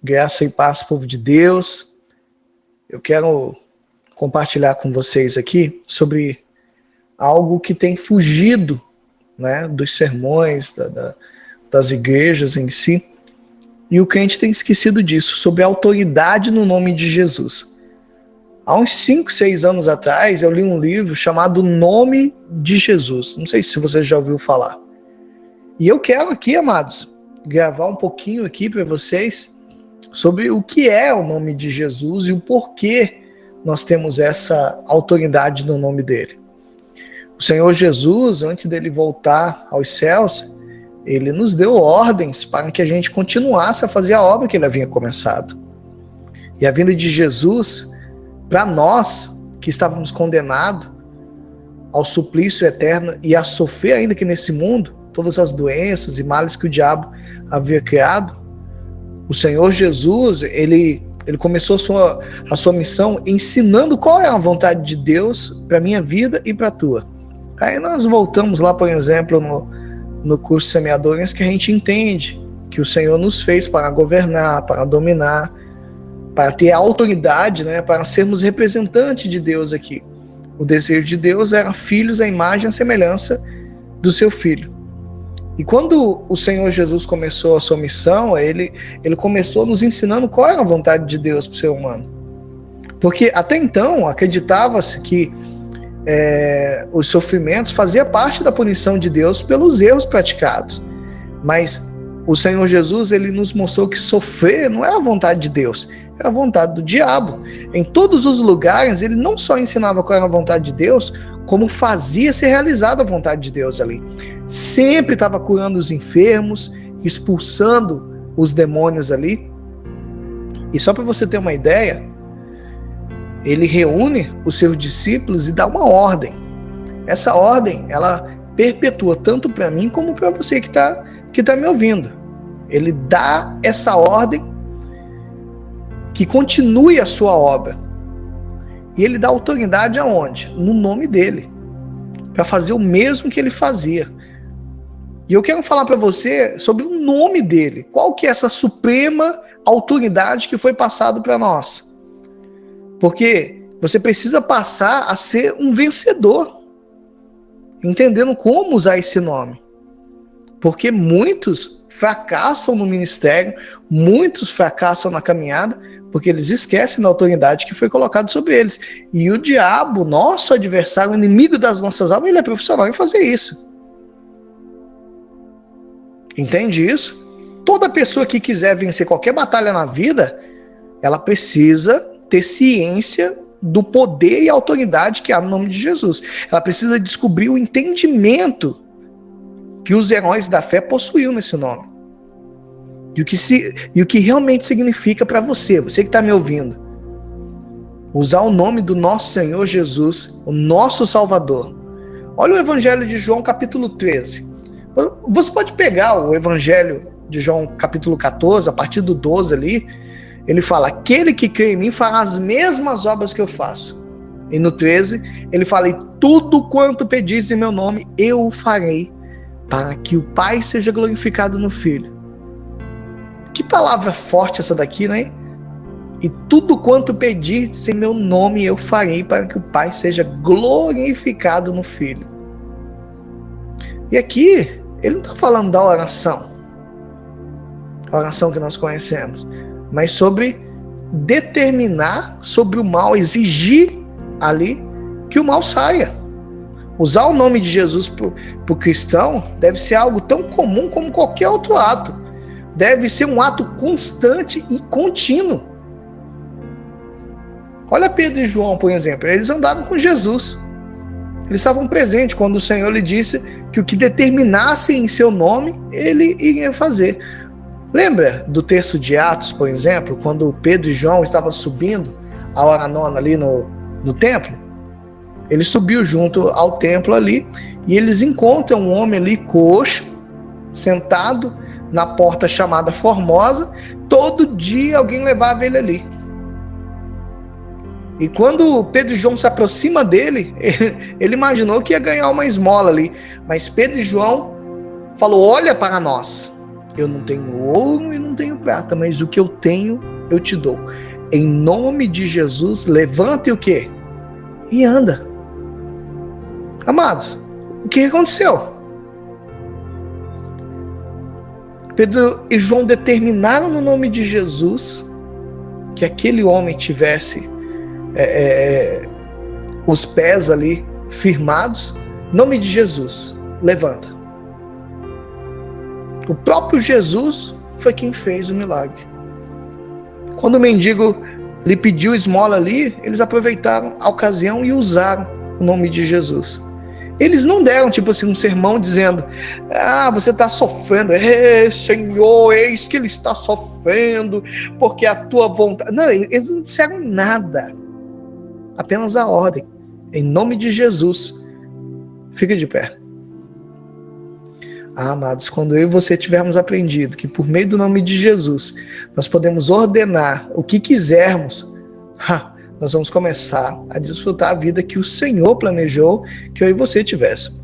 Graça e paz, povo de Deus. Eu quero compartilhar com vocês aqui sobre algo que tem fugido, né, dos sermões, das igrejas em si. E o crente tem esquecido disso, sobre a autoridade no nome de Jesus. Há uns 5, 6 anos atrás, eu li um livro chamado Nome de Jesus. Não sei se você já ouviu falar. E eu quero aqui, amados, gravar um pouquinho aqui para vocês sobre o que é o nome de Jesus e o porquê nós temos essa autoridade no nome dele. O Senhor Jesus, antes dele voltar aos céus, ele nos deu ordens para que a gente continuasse a fazer a obra que ele havia começado. E a vinda de Jesus, para nós que estávamos condenados ao suplício eterno e a sofrer ainda que nesse mundo, todas as doenças e males que o diabo havia criado, o Senhor Jesus, ele começou a sua missão ensinando qual é a vontade de Deus para a minha vida e para a tua. Aí nós voltamos lá, por exemplo, no curso Semeadores, que a gente entende que o Senhor nos fez para governar, para dominar, para ter autoridade, né, para sermos representantes de Deus aqui. O desejo de Deus era filhos à imagem e à semelhança do seu Filho. E quando o Senhor Jesus começou a sua missão, ele começou nos ensinando qual era a vontade de Deus para o ser humano. Porque até então acreditava-se que os sofrimentos faziam parte da punição de Deus pelos erros praticados. Mas o Senhor Jesus, ele nos mostrou que sofrer não é a vontade de Deus, é a vontade do diabo. Em todos os lugares, ele não só ensinava qual era a vontade de Deus, como fazia ser realizada a vontade de Deus ali. Sempre estava curando os enfermos, expulsando os demônios ali. E só para você ter uma ideia, ele reúne os seus discípulos e dá uma ordem. Essa ordem, ela perpetua tanto para mim como para você que tá me ouvindo. Ele dá essa ordem que continue a sua obra. E ele dá autoridade aonde? No nome dele. Para fazer o mesmo que ele fazia. E eu quero falar para você sobre o nome dele. Qual que é essa suprema autoridade que foi passado para nós? Porque você precisa passar a ser um vencedor. Entendendo como usar esse nome. Porque muitos fracassam no ministério, muitos fracassam na caminhada, porque eles esquecem da autoridade que foi colocada sobre eles. E o diabo, nosso adversário, o inimigo das nossas almas, ele é profissional em fazer isso. Entende isso? Toda pessoa que quiser vencer qualquer batalha na vida, ela precisa ter ciência do poder e autoridade que há no nome de Jesus. Ela precisa descobrir o entendimento que os heróis da fé possuíam nesse nome. E o que realmente significa para você que está me ouvindo. Usar o nome do nosso Senhor Jesus, o nosso Salvador. Olha o Evangelho de João, capítulo 13. Você pode pegar o Evangelho de João, capítulo 14, a partir do 12 ali. Ele fala, aquele que crê em mim fará as mesmas obras que eu faço. E no 13, ele fala, e tudo quanto pedis em meu nome, eu o farei, para que o Pai seja glorificado no Filho. Que palavra forte essa daqui, né? E tudo quanto pedirdes em meu nome eu farei para que o Pai seja glorificado no Filho. E aqui, ele não está falando da oração. A oração que nós conhecemos. Mas sobre determinar sobre o mal, exigir ali que o mal saia. Usar o nome de Jesus para o cristão deve ser algo tão comum como qualquer outro ato. Deve ser um ato constante e contínuo. Olha Pedro e João, por exemplo. Eles andavam com Jesus. Eles estavam presentes quando o Senhor lhe disse que o que determinasse em seu nome, ele iria fazer. Lembra do texto de Atos, por exemplo, quando Pedro e João estavam subindo a hora nona ali no templo? Ele subiu junto ao templo ali e eles encontram um homem ali coxo, sentado na porta chamada Formosa. Todo dia alguém levava ele ali. E quando Pedro e João se aproximam dele, ele imaginou que ia ganhar uma esmola ali. Mas Pedro e João falou, olha para nós. Eu não tenho ouro e não tenho prata, mas o que eu tenho, eu te dou. Em nome de Jesus, levanta e o quê? E anda. Amados, o que aconteceu? Pedro e João determinaram no nome de Jesus que aquele homem tivesse os pés ali firmados. Em nome de Jesus, levanta. O próprio Jesus foi quem fez o milagre. Quando o mendigo lhe pediu esmola ali, eles aproveitaram a ocasião e usaram o nome de Jesus. Eles não deram, tipo assim, um sermão dizendo: você está sofrendo. Senhor, eis que ele está sofrendo, porque a tua vontade... Não, eles não disseram nada. Apenas a ordem. Em nome de Jesus, fica de pé. Amados, quando eu e você tivermos aprendido que por meio do nome de Jesus, nós podemos ordenar o que quisermos, nós vamos começar a desfrutar a vida que o Senhor planejou que eu e você tivéssemos.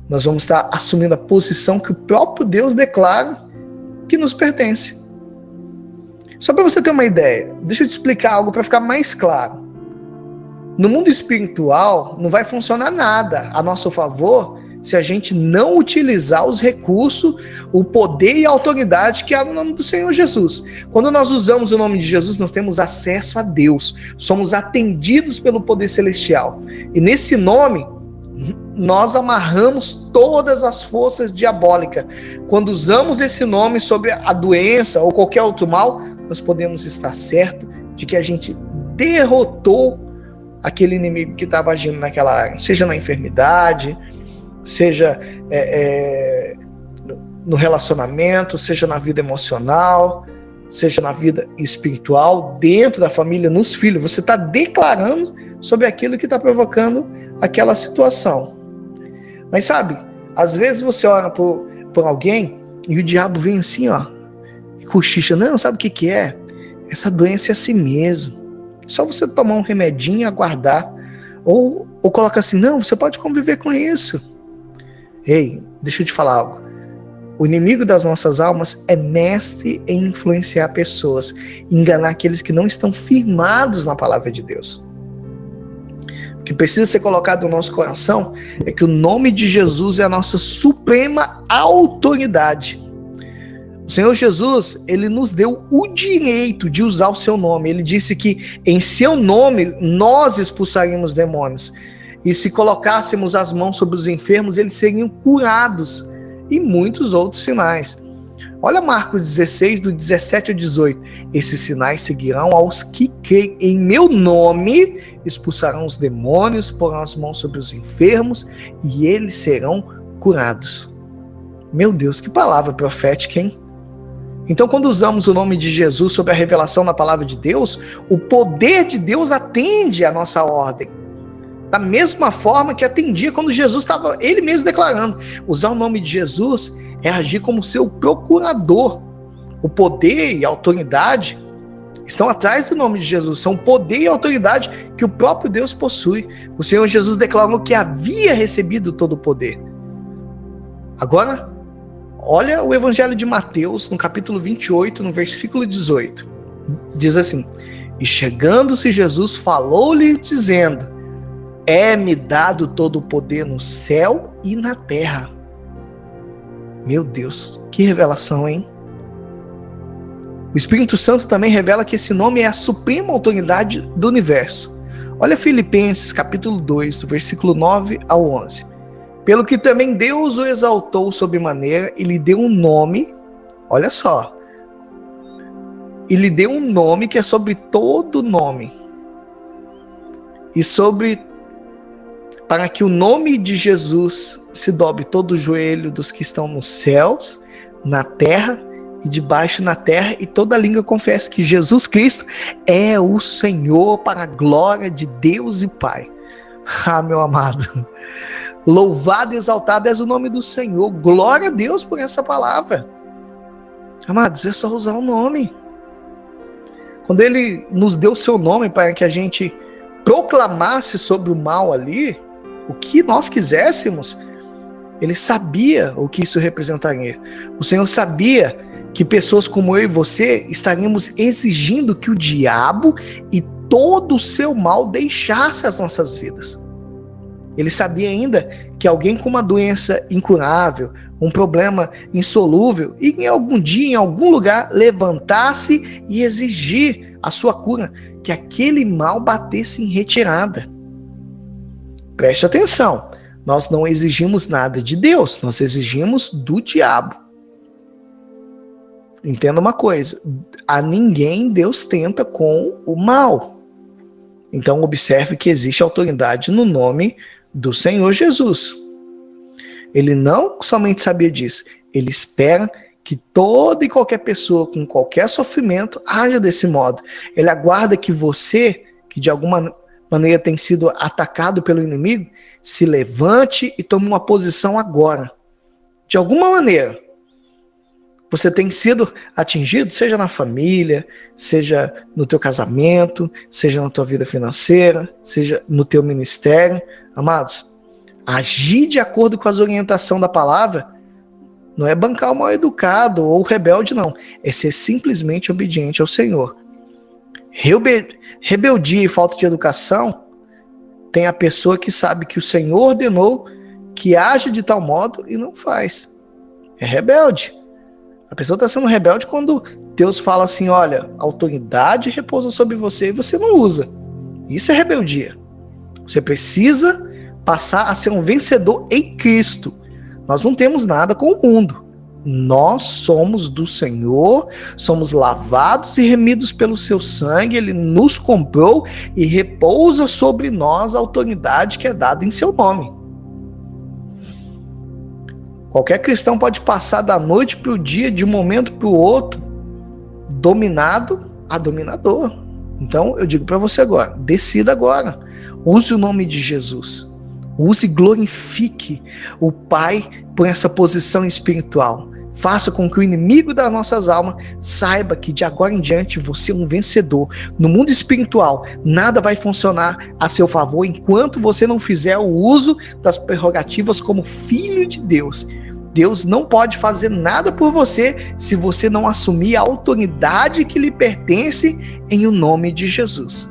Nós vamos estar assumindo a posição que o próprio Deus declara que nos pertence. Só para você ter uma ideia, deixa eu te explicar algo para ficar mais claro. No mundo espiritual, não vai funcionar nada a nosso favor se a gente não utilizar os recursos, o poder e a autoridade que há no nome do Senhor Jesus. Quando nós usamos o nome de Jesus, nós temos acesso a Deus, somos atendidos pelo poder celestial. E nesse nome, nós amarramos todas as forças diabólicas. Quando usamos esse nome sobre a doença ou qualquer outro mal, nós podemos estar certos de que a gente derrotou aquele inimigo que estava agindo naquela área, seja na enfermidade, seja no relacionamento, seja na vida emocional, seja na vida espiritual, dentro da família, nos filhos. Você está declarando sobre aquilo que está provocando aquela situação. Mas sabe, às vezes você ora por alguém e o diabo vem assim, e cochicha: não, sabe o que é? Essa doença é assim mesmo. Só você tomar um remedinho e aguardar. Ou coloca assim: não, você pode conviver com isso. Ei, deixa eu te falar algo. O inimigo das nossas almas é mestre em influenciar pessoas, enganar aqueles que não estão firmados na palavra de Deus. O que precisa ser colocado no nosso coração é que o nome de Jesus é a nossa suprema autoridade. O Senhor Jesus, ele nos deu o direito de usar o seu nome. Ele disse que em seu nome nós expulsaríamos demônios. E se colocássemos as mãos sobre os enfermos, eles seriam curados. E muitos outros sinais. Olha Marcos 16, do 17 ao 18. Esses sinais seguirão aos que creem em meu nome, expulsarão os demônios, porão as mãos sobre os enfermos e eles serão curados. Meu Deus, que palavra profética, hein? Então, quando usamos o nome de Jesus sobre a revelação da palavra de Deus, o poder de Deus atende à nossa ordem. Da mesma forma que atendia quando Jesus estava, ele mesmo declarando. Usar o nome de Jesus é agir como seu procurador. O poder e a autoridade estão atrás do nome de Jesus. São o poder e a autoridade que o próprio Deus possui. O Senhor Jesus declarou que havia recebido todo o poder. Agora, olha o Evangelho de Mateus, no capítulo 28, no versículo 18. Diz assim: e chegando-se Jesus, falou-lhe dizendo: é-me dado todo o poder no céu e na terra. Meu Deus, que revelação, hein? O Espírito Santo também revela que esse nome é a suprema autoridade do universo. Olha Filipenses capítulo 2, do versículo 9 ao 11. Pelo que também Deus o exaltou sobremaneira e lhe deu um nome, olha só, e lhe deu um nome que é sobre todo nome, e para que o nome de Jesus se dobre todo o joelho dos que estão nos céus, na terra e debaixo na terra, e toda língua confesse que Jesus Cristo é o Senhor, para a glória de Deus e Pai. Ah, meu amado, louvado e exaltado és o nome do Senhor. Glória a Deus por essa palavra. Amados, é só usar o nome. Quando ele nos deu o seu nome para que a gente proclamasse sobre o mal ali, o que nós quiséssemos, Ele sabia o que isso representaria. O Senhor sabia que pessoas como eu e você estaríamos exigindo que o diabo e todo o seu mal deixasse as nossas vidas. Ele sabia ainda que alguém com uma doença incurável, um problema insolúvel, e em algum dia, em algum lugar, levantasse e exigir a sua cura, que aquele mal batesse em retirada. Preste atenção, nós não exigimos nada de Deus, nós exigimos do diabo. Entenda uma coisa, a ninguém Deus tenta com o mal. Então observe que existe autoridade no nome do Senhor Jesus. Ele não somente sabia disso, ele espera que toda e qualquer pessoa com qualquer sofrimento haja desse modo. Ele aguarda que você, que de alguma maneira tem sido atacado pelo inimigo, se levante e tome uma posição agora. De alguma maneira, você tem sido atingido, seja na família, seja no teu casamento, seja na tua vida financeira, seja no teu ministério. Amados, agir de acordo com as orientações da palavra não é bancar o mal educado ou rebelde, não. É ser simplesmente obediente ao Senhor. Rebeldia e falta de educação tem a pessoa que sabe que o Senhor ordenou que age de tal modo e não faz. É rebelde. A pessoa está sendo rebelde quando Deus fala assim, olha, a autoridade repousa sobre você e você não usa. Isso é rebeldia. Você precisa passar a ser um vencedor em Cristo. Nós não temos nada com o mundo. Nós somos do Senhor, somos lavados e remidos pelo seu sangue, ele nos comprou e repousa sobre nós a autoridade que é dada em seu nome. Qualquer cristão pode passar da noite para o dia, de um momento para o outro, dominado a dominador. Então eu digo para você agora, decida agora, use o nome de Jesus, use e glorifique o Pai por essa posição espiritual. Faça com que o inimigo das nossas almas saiba que de agora em diante você é um vencedor. No mundo espiritual, nada vai funcionar a seu favor enquanto você não fizer o uso das prerrogativas como filho de Deus. Deus não pode fazer nada por você se você não assumir a autoridade que lhe pertence em o nome de Jesus.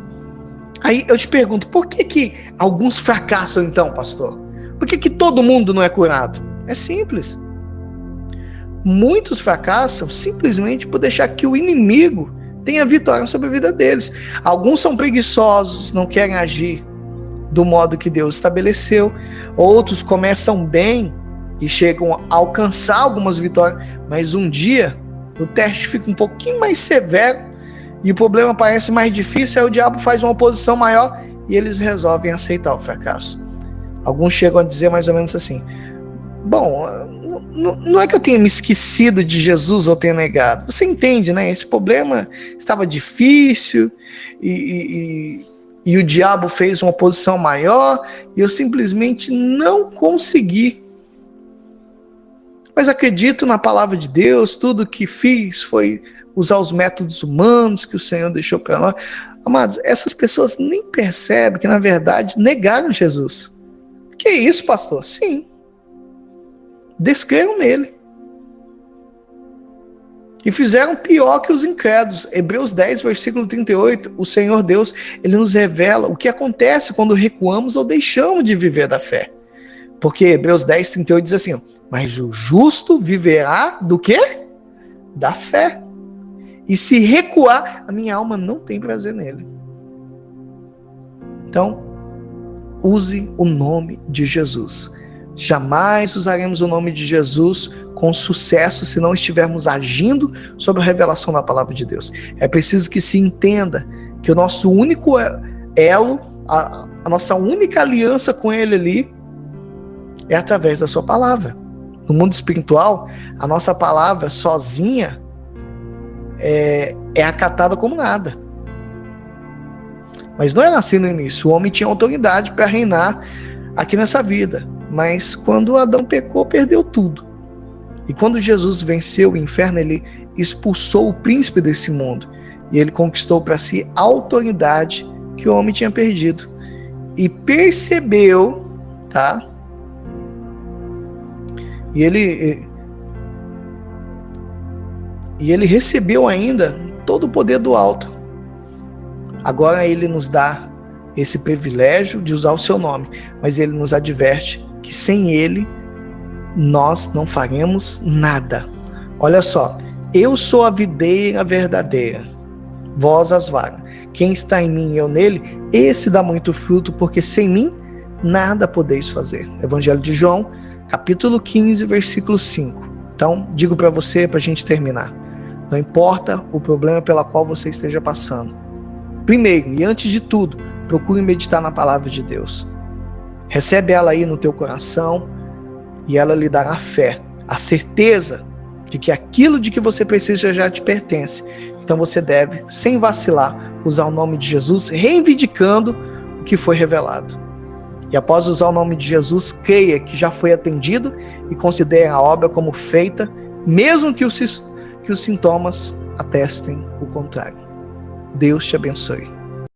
Aí eu te pergunto, por que alguns fracassam então, pastor? Por que todo mundo não é curado? É simples. Muitos fracassam simplesmente por deixar que o inimigo tenha vitória sobre a vida deles. Alguns são preguiçosos, não querem agir do modo que Deus estabeleceu. Outros começam bem e chegam a alcançar algumas vitórias, mas um dia o teste fica um pouquinho mais severo e o problema parece mais difícil, aí o diabo faz uma oposição maior e eles resolvem aceitar o fracasso. Alguns chegam a dizer mais ou menos assim, bom, não é que eu tenha me esquecido de Jesus ou tenha negado, você entende, né? Esse problema estava difícil e o diabo fez uma oposição maior e eu simplesmente não consegui. Mas acredito na palavra de Deus, tudo que fiz foi usar os métodos humanos que o Senhor deixou para nós. Amados, essas pessoas nem percebem que, na verdade, negaram Jesus. Que isso, pastor? Sim. Descreram nele. E fizeram pior que os incrédulos. Hebreus 10, versículo 38, o Senhor Deus, ele nos revela o que acontece quando recuamos ou deixamos de viver da fé. Porque Hebreus 10, 38 diz assim, mas o justo viverá do quê? Da fé. E se recuar, a minha alma não tem prazer nele. Então, use o nome de Jesus. Jamais usaremos o nome de Jesus com sucesso se não estivermos agindo sobre a revelação da palavra de Deus. É preciso que se entenda que o nosso único elo, a nossa única aliança com ele ali, é através da sua palavra. No mundo espiritual, a nossa palavra sozinha é acatada como nada. Mas não era assim no início. O homem tinha autoridade para reinar aqui nessa vida. Mas quando Adão pecou, perdeu tudo. E quando Jesus venceu o inferno, ele expulsou o príncipe desse mundo. E ele conquistou para si a autoridade que o homem tinha perdido. E percebeu, tá? E ele recebeu ainda todo o poder do alto. Agora ele nos dá esse privilégio de usar o seu nome, mas ele nos adverte que sem ele nós não faremos nada. Olha só, eu sou a videira verdadeira, vós as varas. Quem está em mim e eu nele, esse dá muito fruto, porque sem mim nada podeis fazer. Evangelho de João, capítulo 15, versículo 5. Então, digo para você, para a gente terminar, não importa o problema pela qual você esteja passando. Primeiro, e antes de tudo, procure meditar na palavra de Deus. Recebe ela aí no teu coração e ela lhe dará fé, a certeza de que aquilo de que você precisa já te pertence. Então você deve, sem vacilar, usar o nome de Jesus, reivindicando o que foi revelado. E após usar o nome de Jesus, creia que já foi atendido e considere a obra como feita, mesmo que os sintomas atestem o contrário. Deus te abençoe.